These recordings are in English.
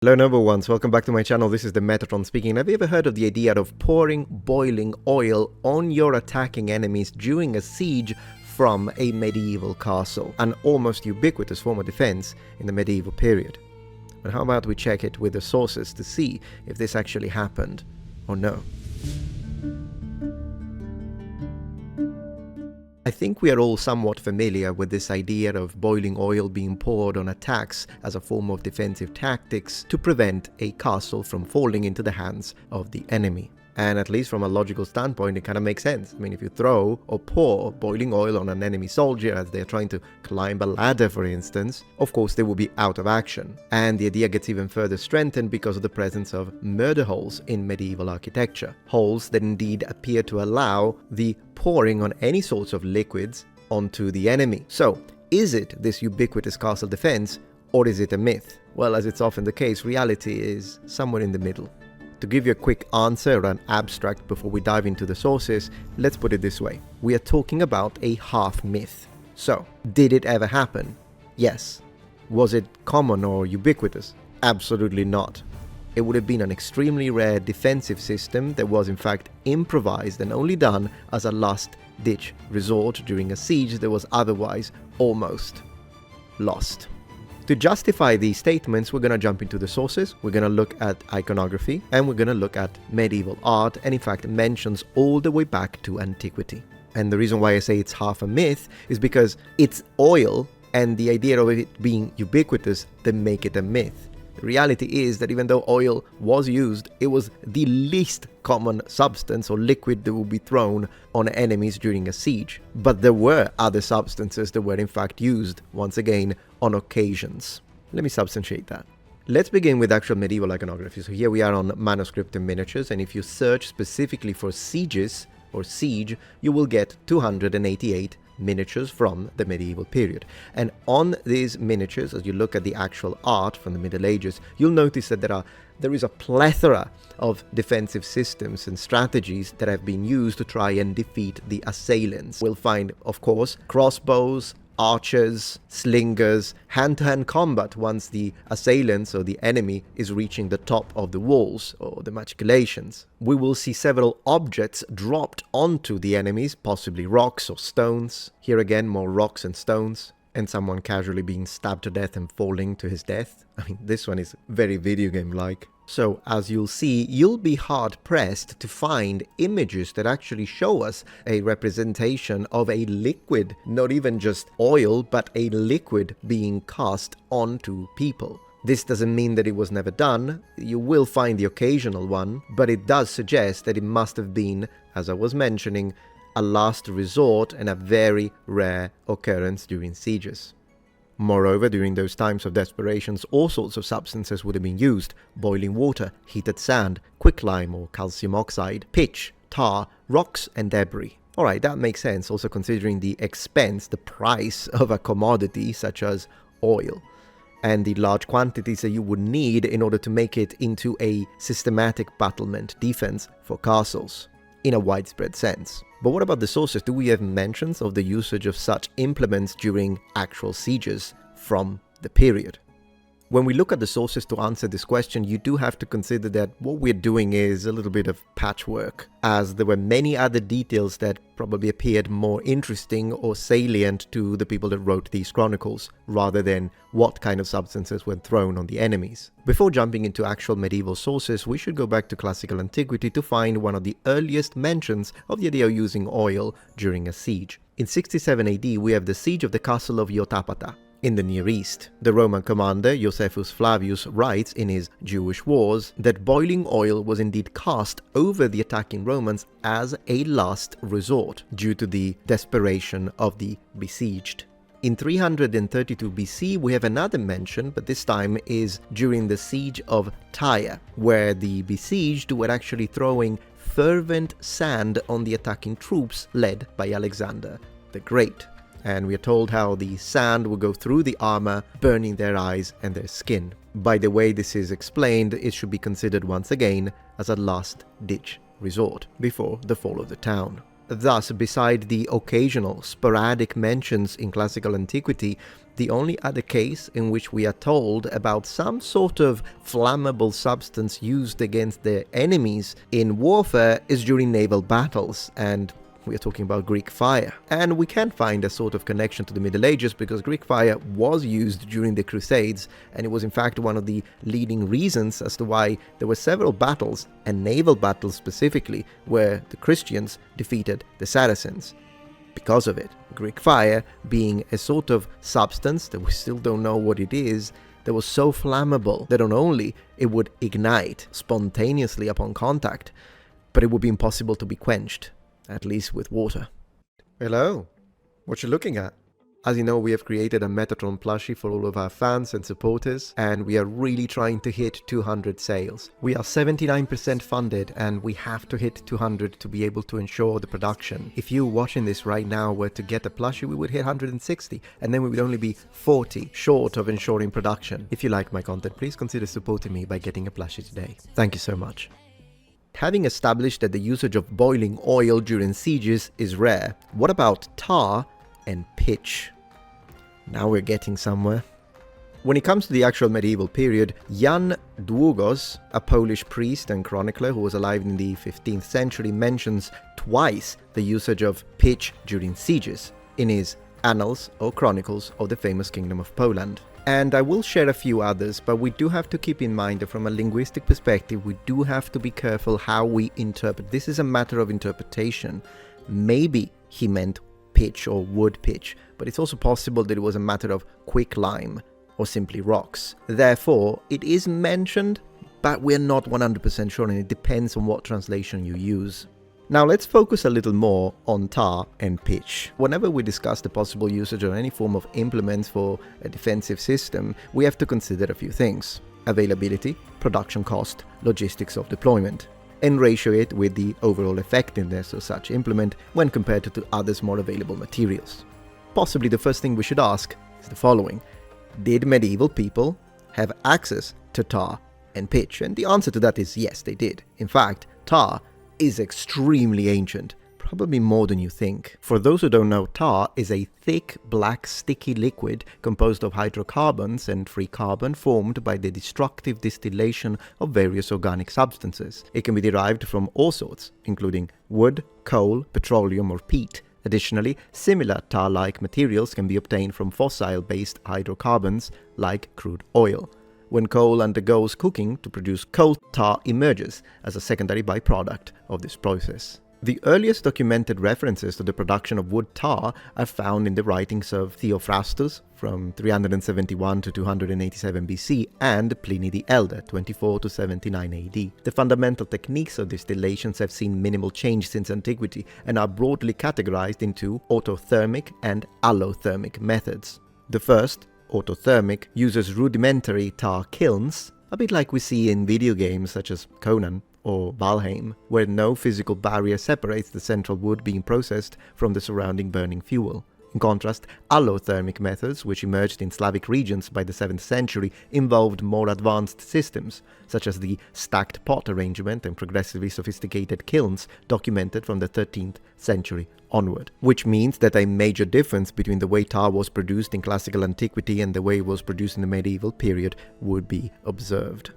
Hello number ones, welcome back to my channel. This is the Metatron speaking. Have you ever heard of the idea of pouring boiling oil on your attacking enemies during a siege from a medieval castle? An almost ubiquitous form of defense in the medieval period. But how about we check it with the sources to see if this actually happened or no? I think we are all somewhat familiar with this idea of boiling oil being poured on attacks as a form of defensive tactics to prevent a castle from falling into the hands of the enemy. And at least from a logical standpoint, it kind of makes sense. I mean, if you throw or pour boiling oil on an enemy soldier as they're trying to climb a ladder, for instance, of course they will be out of action. And the idea gets even further strengthened because of the presence of murder holes in medieval architecture. Holes that indeed appear to allow the pouring on any sorts of liquids onto the enemy. So, is it this ubiquitous castle defense, or is it a myth? Well, as it's often the case, reality is somewhere in the middle. To give you a quick answer or an abstract before we dive into the sources, let's put it this way. We are talking about a half myth. So, did it ever happen? Yes. Was it common or ubiquitous? Absolutely not. It would have been an extremely rare defensive system that was in fact improvised and only done as a last-ditch resort during a siege that was otherwise almost lost. To justify these statements, we're going to jump into the sources, we're going to look at iconography, and we're going to look at medieval art, and in fact mentions all the way back to antiquity. And the reason why I say it's half a myth is because it's oil and the idea of it being ubiquitous that make it a myth. The reality is that even though oil was used, it was the least common substance or liquid that would be thrown on enemies during a siege. But there were other substances that were in fact used, once again, on occasions. Let me substantiate that. Let's begin with actual medieval iconography. So here we are on manuscript and miniatures, and if you search specifically for sieges or siege, you will get 288 miniatures from the medieval period. And on these miniatures, as you look at the actual art from the Middle Ages, you'll notice that there is a plethora of defensive systems and strategies that have been used to try and defeat the assailants. We'll find, of course, crossbows, archers, slingers, hand-to-hand combat once the assailants or the enemy is reaching the top of the walls or the machicolations. We will see several objects dropped onto the enemies, possibly rocks or stones. Here again, more rocks and stones, and someone casually being stabbed to death and falling to his death. I mean, this one is very video game-like. So, as you'll see, you'll be hard-pressed to find images that actually show us a representation of a liquid, not even just oil, but a liquid being cast onto people. This doesn't mean that it was never done. You will find the occasional one, but it does suggest that it must have been, as I was mentioning, a last resort and a very rare occurrence during sieges. Moreover, during those times of desperations, all sorts of substances would have been used: boiling water, heated sand, quicklime or calcium oxide, pitch, tar, rocks and debris. Alright, that makes sense, also considering the expense, the price of a commodity such as oil, and the large quantities that you would need in order to make it into a systematic battlement defense for castles, in a widespread sense. But what about the sources? Do we have mentions of the usage of such implements during actual sieges from the period? When we look at the sources to answer this question, you do have to consider that what we're doing is a little bit of patchwork, as there were many other details that probably appeared more interesting or salient to the people that wrote these chronicles, rather than what kind of substances were thrown on the enemies. Before jumping into actual medieval sources, we should go back to classical antiquity to find one of the earliest mentions of the idea of using oil during a siege. In 67 AD, we have the siege of the castle of Iotapata in the Near East. The Roman commander Josephus Flavius writes in his Jewish Wars that boiling oil was indeed cast over the attacking Romans as a last resort due to the desperation of the besieged. In 332 BC, we have another mention, but this time is during the siege of Tyre, where the besieged were actually throwing fervent sand on the attacking troops led by Alexander the Great. And we are told how the sand will go through the armor, burning their eyes and their skin. By the way this is explained, it should be considered once again as a last-ditch resort before the fall of the town. Thus, beside the occasional sporadic mentions in classical antiquity, the only other case in which we are told about some sort of flammable substance used against their enemies in warfare is during naval battles, and we are talking about Greek fire. And we can find a sort of connection to the Middle Ages because Greek fire was used during the Crusades, and it was in fact one of the leading reasons as to why there were several battles, and naval battles specifically, where the Christians defeated the Saracens. Because of it, Greek fire being a sort of substance that we still don't know what it is, that was so flammable that not only it would ignite spontaneously upon contact, but it would be impossible to be quenched, at least with water. Hello, what you looking at? As you know, we have created a Metatron plushie for all of our fans and supporters, and we are really trying to hit 200 sales. We are 79% funded, and we have to hit 200 to be able to ensure the production. If you watching this right now were to get a plushie, we would hit 160, and then we would only be 40 short of ensuring production. If you like my content, please consider supporting me by getting a plushie today. Thank you so much. Having established that the usage of boiling oil during sieges is rare, what about tar and pitch? Now we're getting somewhere. When it comes to the actual medieval period, Jan Długos, a Polish priest and chronicler who was alive in the 15th century, mentions twice the usage of pitch during sieges in his Annals or Chronicles of the famous Kingdom of Poland. And I will share a few others, but we do have to keep in mind that from a linguistic perspective, we do have to be careful how we interpret. This is a matter of interpretation. Maybe he meant pitch or wood pitch, but it's also possible that it was a matter of quicklime or simply rocks. Therefore, it is mentioned, but we're not 100% sure, and it depends on what translation you use. Now let's focus a little more on tar and pitch. Whenever we discuss the possible usage of any form of implements for a defensive system, we have to consider a few things: availability, production cost, logistics of deployment, and ratio it with the overall effectiveness of such implement when compared to others more available materials. Possibly the first thing we should ask is the following: did medieval people have access to tar and pitch? And the answer to that is yes, they did. In fact, tar is extremely ancient, probably more than you think. For those who don't know, tar is a thick, black, sticky liquid composed of hydrocarbons and free carbon formed by the destructive distillation of various organic substances. It can be derived from all sorts, including wood, coal, petroleum, or peat. Additionally, similar tar-like materials can be obtained from fossil-based hydrocarbons like crude oil. When coal undergoes cooking to produce coal, tar emerges as a secondary byproduct of this process. The earliest documented references to the production of wood tar are found in the writings of Theophrastus from 371 to 287 BC and Pliny the Elder, 24 to 79 AD. The fundamental techniques of distillations have seen minimal change since antiquity and are broadly categorized into autothermic and allothermic methods. The first, autothermic, uses rudimentary tar kilns, a bit like we see in video games such as Conan or Valheim, where no physical barrier separates the central wood being processed from the surrounding burning fuel. In contrast, allothermic methods, which emerged in Slavic regions by the 7th century, involved more advanced systems, such as the stacked pot arrangement and progressively sophisticated kilns documented from the 13th century onward. Which means that a major difference between the way tar was produced in classical antiquity and the way it was produced in the medieval period would be observed.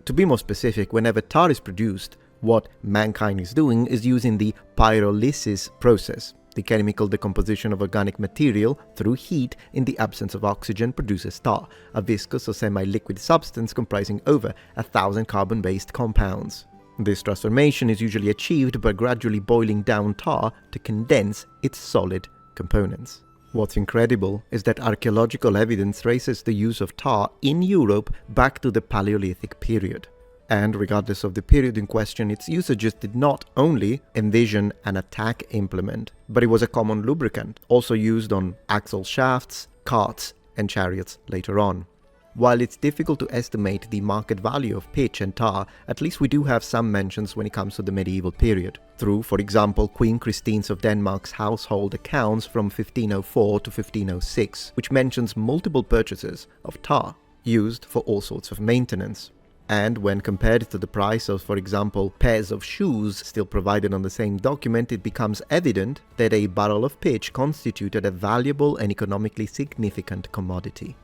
To be more specific, whenever tar is produced, what mankind is doing is using the pyrolysis process. The chemical decomposition of organic material through heat in the absence of oxygen produces tar, a viscous or semi-liquid substance comprising over 1,000 carbon-based compounds. This transformation is usually achieved by gradually boiling down tar to condense its solid components. What's incredible is that archaeological evidence traces the use of tar in Europe back to the Paleolithic period. And regardless of the period in question, its usages did not only envision an attack implement, but it was a common lubricant, also used on axle shafts, carts, and chariots later on. While it's difficult to estimate the market value of pitch and tar, at least we do have some mentions when it comes to the medieval period, through, for example, Queen Christine's of Denmark's household accounts from 1504 to 1506, which mentions multiple purchases of tar, used for all sorts of maintenance. And when compared to the price of, for example, pairs of shoes still provided on the same document, it becomes evident that a barrel of pitch constituted a valuable and economically significant commodity.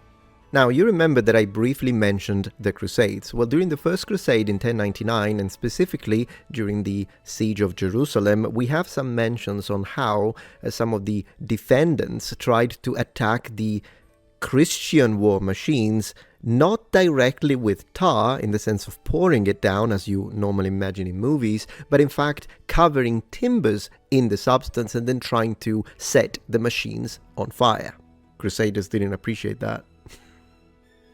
Now, you remember that I briefly mentioned the Crusades. Well, during the First Crusade in 1099, and specifically during the Siege of Jerusalem, we have some mentions on how some of the defendants tried to attack the Christian war machines, not directly with tar in the sense of pouring it down as you normally imagine in movies, but in fact covering timbers in the substance and then trying to set the machines on fire. Crusaders didn't appreciate that.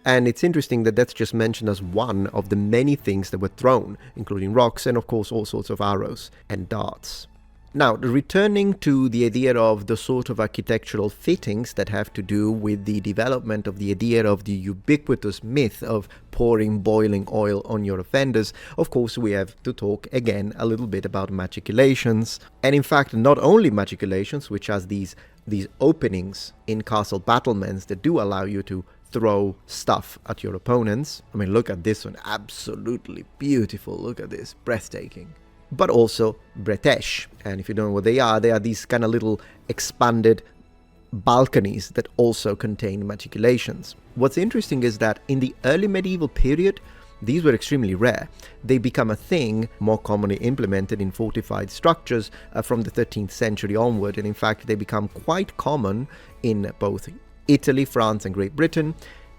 And it's interesting that that's just mentioned as one of the many things that were thrown, including rocks and of course all sorts of arrows and darts. Now, returning to the idea of the sort of architectural fittings that have to do with the development of the idea of the ubiquitous myth of pouring boiling oil on your offenders, of course we have to talk again a little bit about maculations. And in fact, not only maculations, which has these openings in castle battlements that do allow you to throw stuff at your opponents. I mean, look at this one, absolutely beautiful, look at this, breathtaking. But also bretèches, and if you don't know what they are these kind of little expanded balconies that also contain maculations. What's interesting is that in the early medieval period, these were extremely rare. They become a thing more commonly implemented in fortified structures from the 13th century onward, and in fact they become quite common in both Italy, France and Great Britain,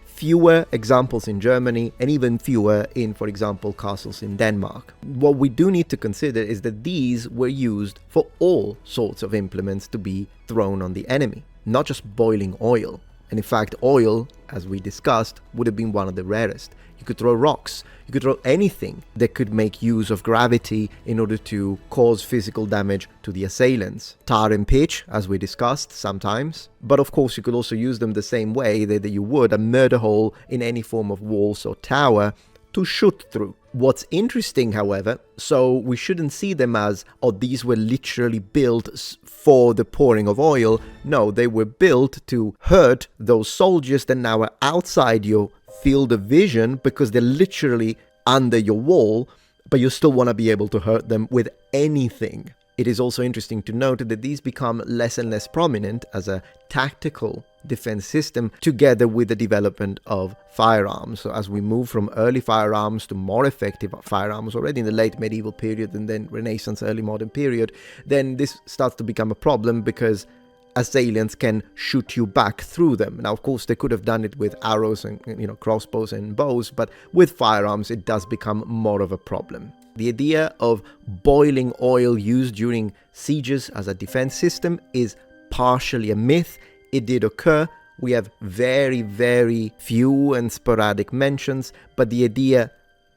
fewer examples in Germany, and even fewer in, for example, castles in Denmark. What we do need to consider is that these were used for all sorts of implements to be thrown on the enemy, not just boiling oil. And in fact, oil, as we discussed, would have been one of the rarest. You could throw rocks, you could throw anything that could make use of gravity in order to cause physical damage to the assailants. Tar and pitch, as we discussed, sometimes. But of course, you could also use them the same way that you would a murder hole in any form of walls or tower to shoot through. What's interesting, however, so we shouldn't see them as, oh, these were literally built for the pouring of oil. No, they were built to hurt those soldiers that now are outside your field of vision because they're literally under your wall, but you still want to be able to hurt them with anything. It is also interesting to note that these become less and less prominent as a tactical defense system together with the development of firearms. So as we move from early firearms to more effective firearms already in the late medieval period and then Renaissance, early modern period, then this starts to become a problem because assailants can shoot you back through them. Now, of course, they could have done it with arrows and crossbows and bows, but with firearms it does become more of a problem. The idea of boiling oil used during sieges as a defense system is partially a myth. It did occur. We have very, very few and sporadic mentions, but the idea,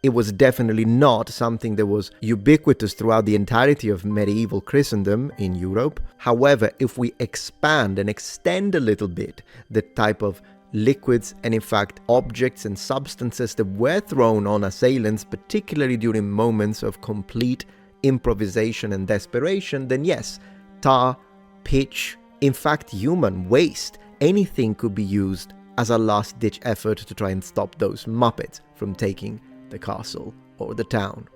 it was definitely not something that was ubiquitous throughout the entirety of medieval Christendom in Europe. However, if we expand and extend a little bit the type of liquids and in fact objects and substances that were thrown on assailants, particularly during moments of complete improvisation and desperation, then yes, tar, pitch, in fact human waste, anything could be used as a last-ditch effort to try and stop those Muppets from taking the castle or the town.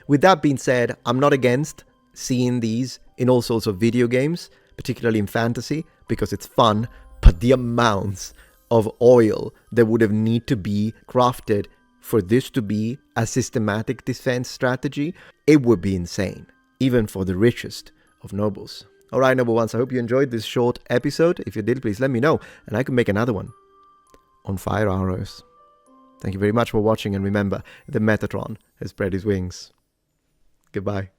With that being said, I'm not against seeing these in all sorts of video games, particularly in fantasy, because it's fun, but the amounts of oil that would have need to be crafted for this to be a systematic defense strategy, it would be insane, even for the richest of nobles. Alright, noble ones, I hope you enjoyed this short episode. If you did, please let me know, and I can make another one on fire arrows. Thank you very much for watching, and remember, the Metatron has spread his wings. Goodbye.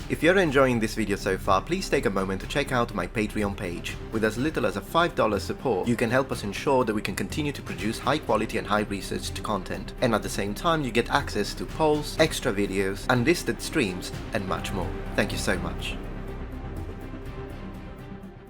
If you're enjoying this video so far, please take a moment to check out my Patreon page. With as little as a $5 support, you can help us ensure that we can continue to produce high quality and high researched content. And at the same time, you get access to polls, extra videos, unlisted streams, and much more. Thank you so much.